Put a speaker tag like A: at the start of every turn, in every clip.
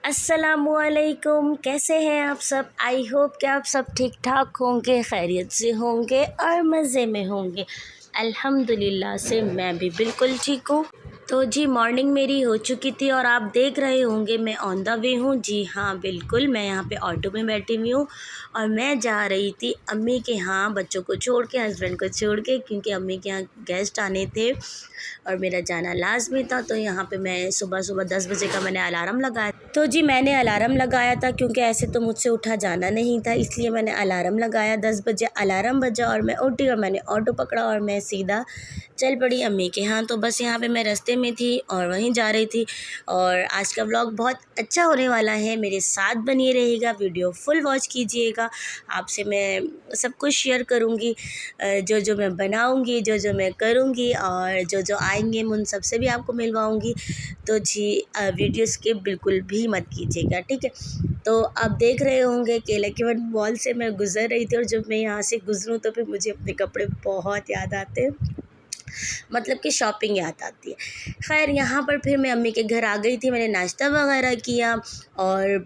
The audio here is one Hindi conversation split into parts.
A: अस्सलामुअलैकुम, कैसे हैं आप सब। आई होप कि आप सब ठीक ठाक होंगे, खैरियत से होंगे और मज़े में होंगे। अल्हम्दुलिल्लाह से मैं भी बिल्कुल ठीक हूँ। तो जी मॉर्निंग मेरी हो चुकी थी और आप देख रहे होंगे मैं ऑन द वे हूँ। जी हाँ बिल्कुल, मैं यहाँ पे ऑटो में बैठी हुई हूँ और मैं जा रही थी अम्मी के यहाँ, बच्चों को छोड़ के, हस्बैंड को छोड़ के, क्योंकि अम्मी के यहाँ गेस्ट आने थे और मेरा जाना लाजमी था। तो यहाँ पे मैं सुबह सुबह 10 बजे का मैंने अलार्म लगाया। तो जी मैंने अलार्म लगाया था क्योंकि ऐसे तो मुझसे उठा जाना नहीं था, इसलिए मैंने अलार्म लगाया। 10 बजे अलार्म बजा और मैं उठी और मैंने ऑटो पकड़ा और मैं सीधा चल पड़ी अम्मी के यहाँ। तो बस यहाँ पे मैं रास्ते में थी और वहीं जा रही थी। और आज का व्लॉग बहुत अच्छा होने वाला है, मेरे साथ बनिए रहेगा, वीडियो फुल वॉच कीजिएगा। आपसे मैं सब कुछ शेयर करूँगी, जो जो मैं बनाऊँगी, जो जो मैं करूँगी और जो जो आएंगे मैं उन सबसे भी आपको मिलवाऊँगी। तो जी वीडियो स्किप बिल्कुल भी मत कीजिएगा, ठीक है। तो आप देख रहे होंगे कि लकी वन मॉल से मैं गुज़र रही थी और जब मैं यहाँ से गुज़रूँ तो फिर मुझे अपने कपड़े बहुत याद आते हैं, मतलब कि शॉपिंग याद आती है। खैर यहाँ पर फिर मैं अम्मी के घर आ गई थी, मैंने नाश्ता वगैरह किया और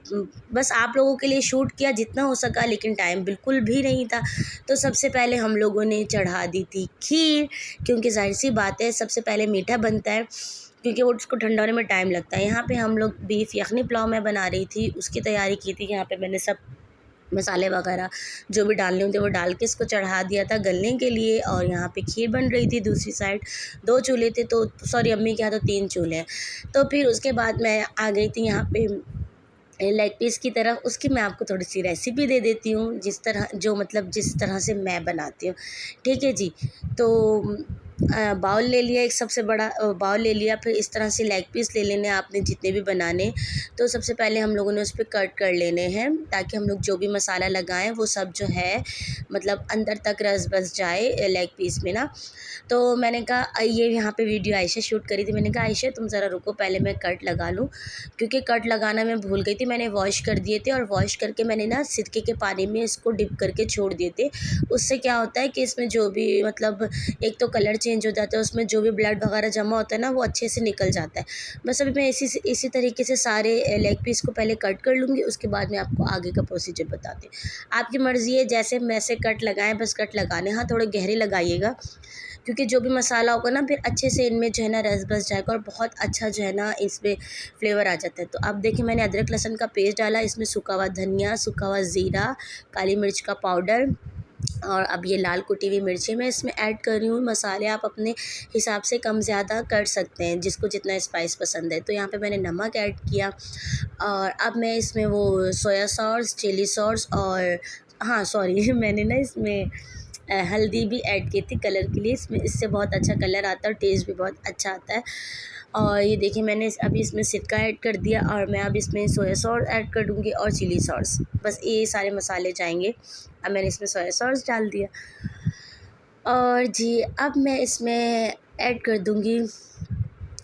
A: बस आप लोगों के लिए शूट किया जितना हो सका, लेकिन टाइम बिल्कुल भी नहीं था। तो सबसे पहले हम लोगों ने चढ़ा दी थी खीर, क्योंकि जाहिर सी बात है सबसे पहले मीठा बनता है, क्योंकि वो उसको ठंडा होने में टाइम लगता है। यहाँ पे हम लोग बीफ यखनी पुलाव मैं बना रही थी, उसकी तैयारी की थी। यहाँ पे मैंने सब मसाले वगैरह जो भी डालने होते वो डाल के इसको चढ़ा दिया था गलने के लिए। और यहाँ पे खीर बन रही थी दूसरी साइड, 2 चूल्हे थे, तो सॉरी अम्मी के यहाँ तो 3 चूल्हे हैं। तो फिर उसके बाद मैं आ गई थी यहाँ पे लेग पीस की तरफ। उसकी मैं आपको थोड़ी सी रेसिपी दे देती हूँ, जिस तरह जो मतलब जिस तरह से मैं बनाती हूँ, ठीक है जी। तो बाउल ले लिया, एक सबसे बड़ा बाउल ले लिया, फिर इस तरह से लेग पीस ले लेने आपने जितने भी बनाने। तो सबसे पहले हम लोगों ने उस पर कट कर लेने हैं, ताकि हम लोग जो भी मसाला लगाएं वो सब जो है मतलब अंदर तक रस बस जाए लेग पीस में ना। तो मैंने कहा ये यहाँ पे वीडियो आयशा शूट करी थी, मैंने कहा आयशा तुम ज़रा रुको, पहले मैं कट लगा लूँ, क्योंकि कट लगाना मैं भूल गई थी। मैंने वॉश कर दिए थे और वॉश करके मैंने ना सिरके के पानी में इसको डिप करके छोड़ दिए थे। उससे क्या होता है कि इसमें जो भी मतलब एक तो कलर चेंज हो जाता है, उसमें जो भी ब्लड वगैरह जमा होता है ना वो अच्छे से निकल जाता है। बस अभी मैं इसी तरीके से सारे लेग पीस को पहले कट कर लूँगी, उसके बाद मैं आपको आगे का प्रोसीजर बताती हूँ। आपकी मर्ज़ी है जैसे वैसे कट लगाएं, बस कट लगाने, हाँ थोड़े गहरे लगाइएगा, क्योंकि जो भी मसाला होगा ना फिर अच्छे से इनमें जो है ना रस बस जाएगा और बहुत अच्छा जो है ना इसमें फ्लेवर आ जाता है। तो अब देखिए मैंने अदरक लहसुन का पेस्ट डाला, इसमें सूखा हुआ धनिया, सूखा हुआ ज़ीरा, काली मिर्च का पाउडर और अब ये लाल कुटी हुई मिर्ची मैं इसमें ऐड कर रही हूँ। मसाले आप अपने हिसाब से कम ज़्यादा कर सकते हैं, जिसको जितना स्पाइस पसंद है। तो यहाँ पे मैंने नमक ऐड किया और अब मैं इसमें वो सोया सॉस, चिली सॉस और हाँ सॉरी मैंने ना इसमें हल्दी भी ऐड की थी कलर के लिए, इसमें इससे बहुत अच्छा कलर आता है और टेस्ट भी बहुत अच्छा आता है। और ये देखिए मैंने अभी इसमें सिरका ऐड कर दिया और मैं अब इसमें सोया सॉस ऐड कर दूँगी और चिली सॉस, बस ये सारे मसाले जाएंगे। अब मैंने इसमें सोया सॉस डाल दिया और जी अब मैं इसमें ऐड कर दूँगी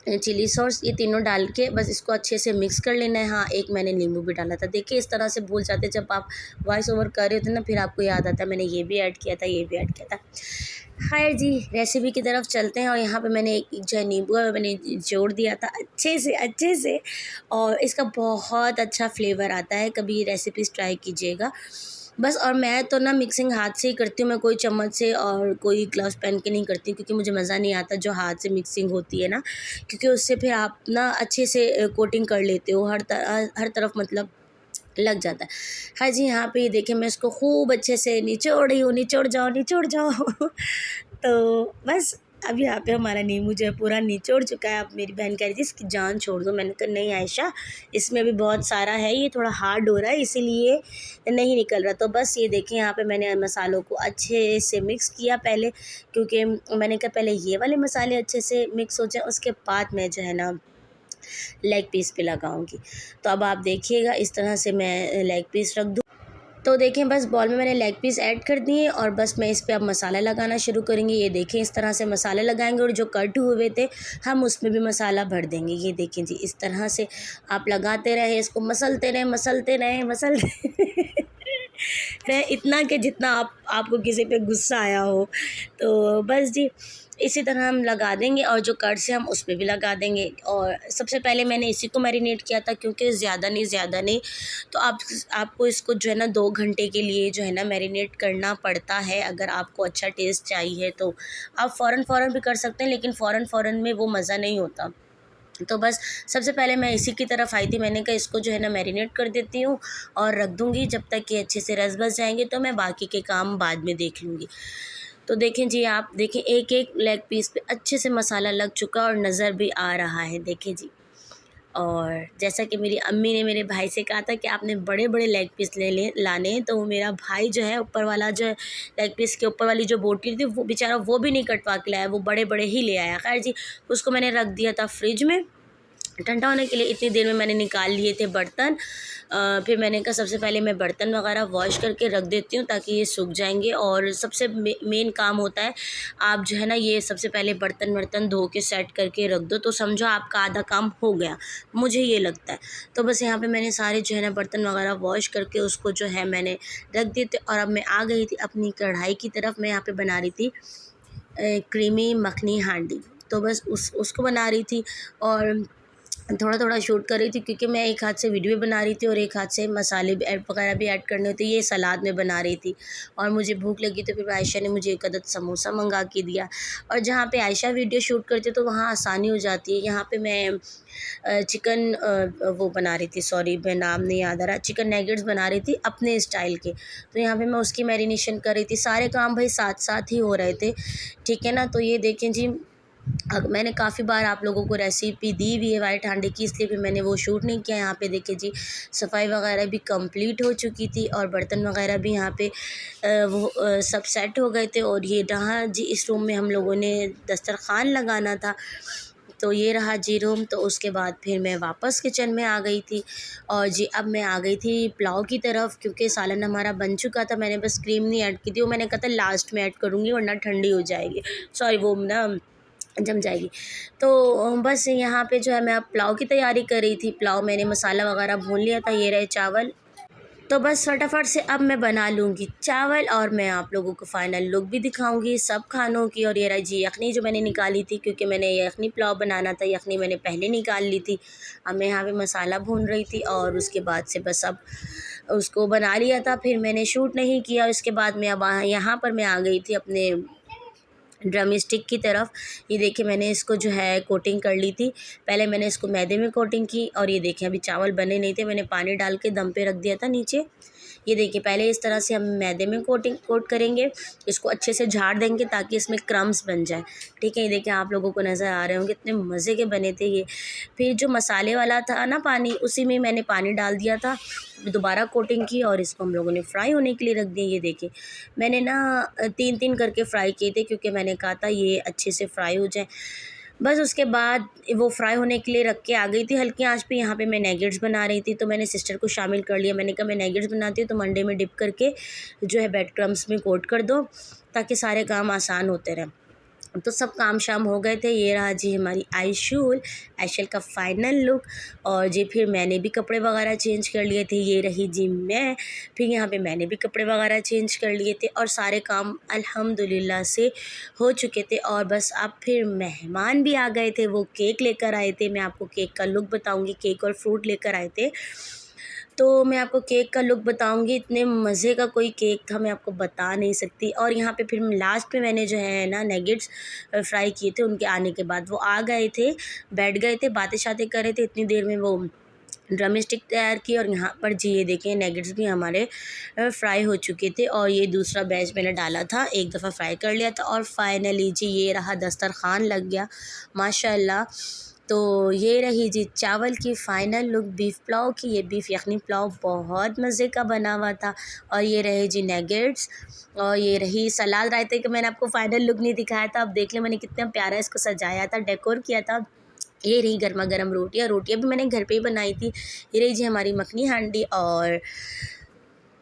A: चिली सॉस। ये तीनों डाल के बस इसको अच्छे से मिक्स कर लेना है। हाँ एक मैंने नींबू भी डाला था। देखिए इस तरह से भूल जाते जब आप वॉइस ओवर कर रहे होते ना, फिर आपको याद आता है मैंने ये भी ऐड किया था, ये भी ऐड किया था। खैर जी रेसिपी की तरफ चलते हैं। और यहाँ पे मैंने एक जो है नींबू है मैंने जोड़ दिया था अच्छे से और इसका बहुत अच्छा फ्लेवर आता है, कभी रेसिपीज़ ट्राई कीजिएगा बस। और मैं तो ना मिक्सिंग हाथ से ही करती हूँ, मैं कोई चम्मच से और कोई ग्लव्स पहन के नहीं करती, क्योंकि मुझे मज़ा नहीं आता जो हाथ से मिक्सिंग होती है ना, क्योंकि उससे फिर आप ना अच्छे से कोटिंग कर लेते हो हर तरफ, मतलब लग जाता है। हाँ जी यहाँ पे ये देखिए मैं इसको खूब अच्छे से निचोड़ रही हूँ, निचोड़ जाओ तो बस अब यहाँ पे हमारा नींबू जो है पूरा निचोड़ चुका है। अब मेरी बहन कह रही थी इसकी जान छोड़ दो, मैंने कहा नहीं आयशा इसमें भी बहुत सारा है, ये थोड़ा हार्ड हो रहा है इसीलिए नहीं निकल रहा। तो बस ये देखिए यहाँ पे मैंने मसालों को अच्छे से मिक्स किया पहले, क्योंकि मैंने कहा पहले ये वाले मसाले अच्छे से मिक्स हो जाए, उसके बाद मैं जो है ना लेग पीस पे लगाऊंगी। तो अब आप देखिएगा इस तरह से मैं लेग पीस रख दूँ। तो देखें बस बॉल में मैंने लेग पीस ऐड कर दिए और बस मैं इस पे अब मसाला लगाना शुरू करेंगे। ये देखें इस तरह से मसाले लगाएंगे और जो कट हुए थे हम उसमें भी मसाला भर देंगे। ये देखें जी इस तरह से आप लगाते रहें, इसको मसलते रहें है इतना कि जितना आपको किसी पे गुस्सा आया हो। तो बस जी इसी तरह हम लगा देंगे और जो कर्ड्स है हम उस पे भी लगा देंगे। और सबसे पहले मैंने इसी को मैरिनेट किया था क्योंकि ज़्यादा नहीं तो आपको इसको जो है ना 2 घंटे के लिए जो है ना मैरिनेट करना पड़ता है। अगर आपको अच्छा टेस्ट चाहिए तो आप फ़ौरन भी कर सकते हैं, लेकिन फ़ौरन में वो मज़ा नहीं होता। तो बस सबसे पहले मैं इसी की तरफ आई थी, मैंने कहा इसको जो है ना मैरिनेट कर देती हूँ और रख दूँगी जब तक कि अच्छे से रस बस जाएंगे, तो मैं बाकी के काम बाद में देख लूँगी। तो देखें जी, आप देखें एक एक लेग पीस पे अच्छे से मसाला लग चुका और नज़र भी आ रहा है, देखें जी। और जैसा कि मेरी अम्मी ने मेरे भाई से कहा था कि आपने बड़े बड़े लेग पीस लाने हैं, तो मेरा भाई जो है ऊपर वाला जो है लेग पीस के ऊपर वाली जो बोटी थी वो बेचारा वो भी नहीं कटवा के लाया, वो बड़े बड़े ही ले आया। खैर जी, उसको मैंने रख दिया था फ्रिज में ठंडा होने के लिए। इतनी देर में मैंने निकाल लिए थे बर्तन। फिर मैंने कहा सबसे पहले मैं बर्तन वगैरह वॉश करके रख देती हूँ ताकि ये सूख जाएंगे। और सबसे मेन काम होता है, आप जो है ना ये सबसे पहले बर्तन वर्तन धो के सेट करके रख दो तो समझो आपका आधा काम हो गया, मुझे ये लगता है। तो बस यहाँ पे मैंने सारे जो है ना बर्तन वगैरह वॉश करके उसको जो है मैंने रख दिए थे। और अब मैं आ गई थी अपनी कढ़ाई की तरफ। मैं यहाँ पे बना रही थी क्रीमी मखनी हांडी। तो बस उसको बना रही थी और थोड़ा थोड़ा शूट कर रही थी क्योंकि मैं एक हाथ से वीडियो बना रही थी और एक हाथ से मसाले भी वगैरह भी ऐड करने होते। ये सलाद में बना रही थी और मुझे भूख लगी तो फिर आयशा ने मुझे एक अदद समोसा मंगा के दिया। और जहाँ पे आयशा वीडियो शूट करती है तो वहाँ आसानी हो जाती है। यहाँ पे मैं चिकन वो बना रही थी, सॉरी मैं नाम नहीं याद आ रहा, चिकन नैगेट्स बना रही थी अपने स्टाइल के। तो यहाँ पे मैं उसकी मैरिनेशन कर रही थी। सारे काम भाई साथ साथ ही हो रहे थे, ठीक है ना। तो ये देखें जी, मैंने काफ़ी बार आप लोगों को रेसिपी दी हुई है वाइट हांडी की, इसलिए भी मैंने वो शूट नहीं किया। यहाँ पे देखिए जी, सफाई वगैरह भी कंप्लीट हो चुकी थी और बर्तन वगैरह भी यहाँ पे सब सेट हो गए थे। और ये रहा जी, इस रूम में हम लोगों ने दस्तरखान लगाना था। तो ये रहा जी रूम। तो उसके बाद फिर मैं वापस किचन में आ गई थी और जी अब मैं आ गई थी पुलाव की तरफ क्योंकि सालन हमारा बन चुका था। मैंने बस क्रीम नहीं ऐड की थी, वो मैंने कहा था लास्ट में ऐड करूँगी वरना ठंडी हो जाएगी, सॉरी वो ना जम जाएगी। तो बस यहाँ पे जो है मैं अब पुलाव की तैयारी कर रही थी। पुलाव मैंने मसाला वगैरह भून लिया था, ये रहे चावल। तो बस फटाफट से अब मैं बना लूँगी चावल और मैं आप लोगों को फ़ाइनल लुक भी दिखाऊंगी सब खानों की। और ये रही जी यखनी जो मैंने निकाली थी, क्योंकि मैंने यखनी पुलाव बनाना था, यखनी मैंने पहले निकाल ली थी। अब मैं यहाँ पे मसाला भून रही थी और उसके बाद से बस अब उसको बना लिया था, फिर मैंने शूट नहीं किया। उसके बाद मैं अब यहाँ पर मैं आ गई थी अपने ड्रम स्टिक की तरफ। ये देखिए मैंने इसको जो है कोटिंग कर ली थी। पहले मैंने इसको मैदे में कोटिंग की और ये देखिए अभी चावल बने नहीं थे, मैंने पानी डाल के दम पे रख दिया था नीचे। ये देखिए पहले इस तरह से हम मैदे में कोट करेंगे, इसको अच्छे से झाड़ देंगे ताकि इसमें क्रम्स बन जाए, ठीक है। ये देखिए आप लोगों को नज़र आ रहे होंगे इतने मज़े के बने थे ये। फिर जो मसाले वाला था ना पानी, उसी में मैंने पानी डाल दिया था, दोबारा कोटिंग की और इसको हम लोगों ने फ्राई होने के लिए रख दिया। ये देखिए मैंने ना 3-3 करके फ्राई किए थे क्योंकि मैंने कहा था ये अच्छे से फ्राई हो जाए। बस उसके बाद वो फ्राई होने के लिए रख के आ गई थी हल्की आंच पे। यहाँ पे मैं नैगेट्स बना रही थी तो मैंने सिस्टर को शामिल कर लिया। मैंने कहा मैं नैगेट्स बनाती हूँ तो मंडे में डिप करके जो है ब्रेड क्रम्स में कोट कर दो ताकि सारे काम आसान होते रहें। तो सब काम शाम हो गए थे। ये रहा जी हमारी आइशल का फ़ाइनल लुक। और जी फिर मैंने भी कपड़े वगैरह चेंज कर लिए थे। ये रही जी मैं, फिर यहाँ पे मैंने भी कपड़े वगैरह चेंज कर लिए थे और सारे काम अल्हम्दुलिल्लाह से हो चुके थे। और बस अब फिर मेहमान भी आ गए थे, वो केक लेकर आए थे। मैं आपको केक का लुक बताऊँगी, केक और फ्रूट लेकर आए थे तो मैं आपको केक का लुक बताऊंगी। इतने मज़े का कोई केक था, मैं आपको बता नहीं सकती। और यहाँ पे फिर लास्ट में मैंने जो है ना नैगेट्स फ्राई किए थे। उनके आने के बाद वो आ गए थे, बैठ गए थे, बातें शातें कर रहे थे। इतनी देर में वो ड्रम स्टिक तैयार की और यहाँ पर जी ये देखें नैगेट्स भी हमारे फ्राई हो चुके थे। और ये दूसरा बैच मैंने डाला था, एक दफ़ा फ्राई कर लिया था। और फाइनली जी ये रहा, दस्तरखान लग गया माशाल्लाह। तो ये रही जी चावल की फ़ाइनल लुक बीफ पुलाव की। ये बीफ यखनी पुलाव बहुत मज़े का बना हुआ था। और ये रहे जी नैगेट्स और ये रही सलाद रायते का मैंने आपको फ़ाइनल लुक नहीं दिखाया था। अब देख लें मैंने कितना प्यारा इसको सजाया था, डेकोर किया था। ये रही गर्मा गर्म रोटियाँ भी मैंने घर पे ही बनाई थी। ये रही जी हमारी मखनी हांडी और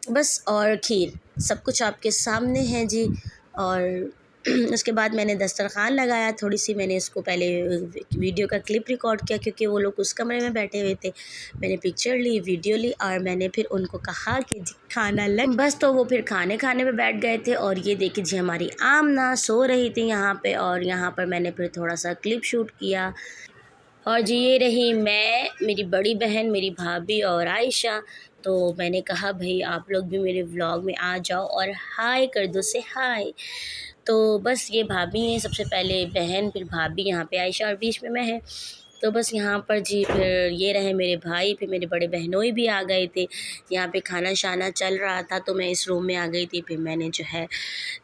A: बस और खीर, सब कुछ आपके सामने है जी। और उसके बाद मैंने दस्तरख़्वान लगाया, थोड़ी सी मैंने इसको पहले वीडियो का क्लिप रिकॉर्ड किया क्योंकि वो लोग उस कमरे में बैठे हुए थे। मैंने पिक्चर ली, वीडियो ली और मैंने फिर उनको कहा कि जी खाना लग बस। तो वो फिर खाने पे बैठ गए थे और ये देखिए जी हमारी आमना सो रही थी यहाँ पे, और यहाँ पर मैंने फिर थोड़ा सा क्लिप शूट किया। और जी ये रही मैं, मेरी बड़ी बहन, मेरी भाभी और आयशा। तो मैंने कहा भाई आप लोग भी मेरे व्लॉग में आ जाओ और हाय कर दो, से हाय। तो बस ये भाभी हैं, सबसे पहले बहन, फिर भाभी, यहाँ पे आयशा और बीच में मैं है। तो बस यहाँ पर जी फिर ये रहे मेरे भाई, फिर मेरे बड़े बहनोई भी आ गए थे। यहाँ पे खाना शाना चल रहा था तो मैं इस रूम में आ गई थी, फिर मैंने जो है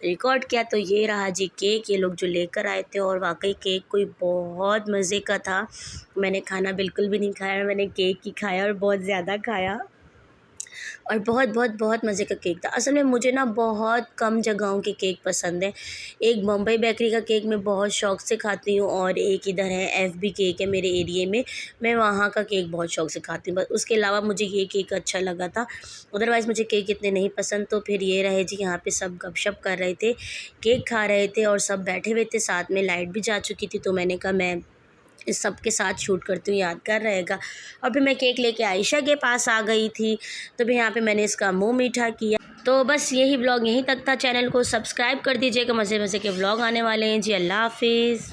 A: रिकॉर्ड किया। तो ये रहा जी केक, ये लोग जो लेकर आए थे, और वाकई केक कोई बहुत मज़े का था। मैंने खाना बिल्कुल भी नहीं खाया, मैंने केक ही खाया और बहुत ज़्यादा खाया, और बहुत बहुत बहुत मज़े का केक था। असल में मुझे ना बहुत कम जगहों के केक पसंद है। एक बम्बई बेकरी का केक मैं बहुत शौक़ से खाती हूँ, और एक इधर है एफबी केक है मेरे एरिए में, मैं वहाँ का केक बहुत शौक़ से खाती हूँ। बस उसके अलावा मुझे ये केक अच्छा लगा था, अदरवाइज़ मुझे केक इतने नहीं पसंद। तो फिर ये रहे जी यहाँ पे सब गपशप कर रहे थे, केक खा रहे थे और सब बैठे हुए थे साथ में। लाइट भी जा चुकी थी तो मैंने कहा मैं इस सब के साथ शूट करती हूँ, यादगार रहेगा। और फिर मैं केक लेके आयशा के पास आ गई थी, तो फिर यहाँ पे मैंने इसका मुंह मीठा किया। तो बस यही व्लॉग यहीं तक था। चैनल को सब्सक्राइब कर दीजिएगा, मज़े मज़े के व्लॉग आने वाले हैं जी। अल्लाह हाफिज़।